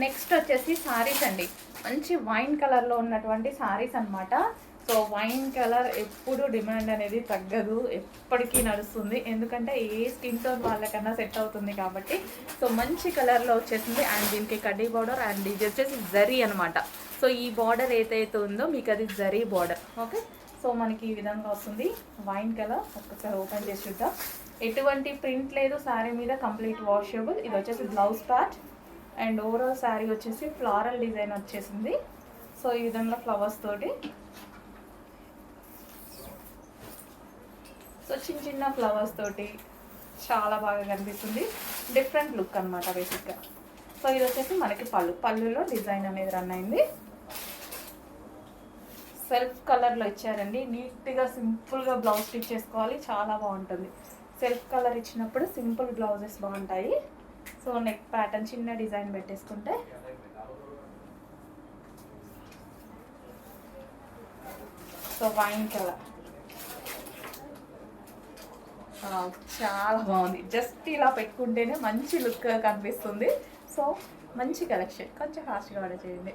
Next వచ్చేసి సారీస్ అండి. మంచి వైన్ కలర్లో ఉన్నటువంటి సారీస్ అనమాట. సో వైన్ కలర్ ఎప్పుడు డిమాండ్ అనేది తగ్గదు, ఎప్పటికీ నడుస్తుంది. ఎందుకంటే ఏ స్కిన్ టోన్ వాళ్ళకన్నా సెట్ అవుతుంది కాబట్టి. సో మంచి కలర్లో వచ్చేసింది. అండ్ దీనికి కడ్డీ బార్డర్ అండ్ ఇది వచ్చేసి జరీ అనమాట. సో ఈ బార్డర్ ఏదైతే ఉందో మీకు అది జరీ బార్డర్. ఓకే, సో మనకి ఈ విధంగా వస్తుంది వైన్ కలర్. ఒక్కసారి ఓపెన్ చేసి చూద్దాం. ఎటువంటి ప్రింట్ లేదు శారీ మీద, కంప్లీట్ వాషబుల్. ఇది వచ్చేసి blouse part. And overall sari వచ్చేసి ఫ్లారల్ డిజైన్ వచ్చేసింది. సో ఈ విధంగా ఫ్లవర్స్ తోటి, సో చిన్న చిన్న ఫ్లవర్స్ తోటి చాలా బాగా కనిపిస్తుంది. డిఫరెంట్ లుక్ అనమాట బేసిక్గా. సో ఇది వచ్చేసి మనకి పళ్ళులో డిజైన్ అనేది రన్ అయింది. సెల్ఫ్ కలర్లో ఇచ్చారండి. నీట్గా సింపుల్గా బ్లౌజ్ స్టిచ్ చేసుకోవాలి, చాలా బాగుంటుంది. సెల్ఫ్ కలర్ ఇచ్చినప్పుడు సింపుల్ బ్లౌజెస్ బాగుంటాయి. సో నెక్ ప్యాటర్న్ చిన్న డిజైన్ పెట్టేసుకుంటే సో వైన్ కలర్ చాలా బాగుంది. జస్ట్ ఇలా పెట్టుకుంటేనే మంచి లుక్ కనిపిస్తుంది. సో మంచి కలెక్షన్. కొంచెం ఫాస్ట్గా ఆర్డర్ చేయండి.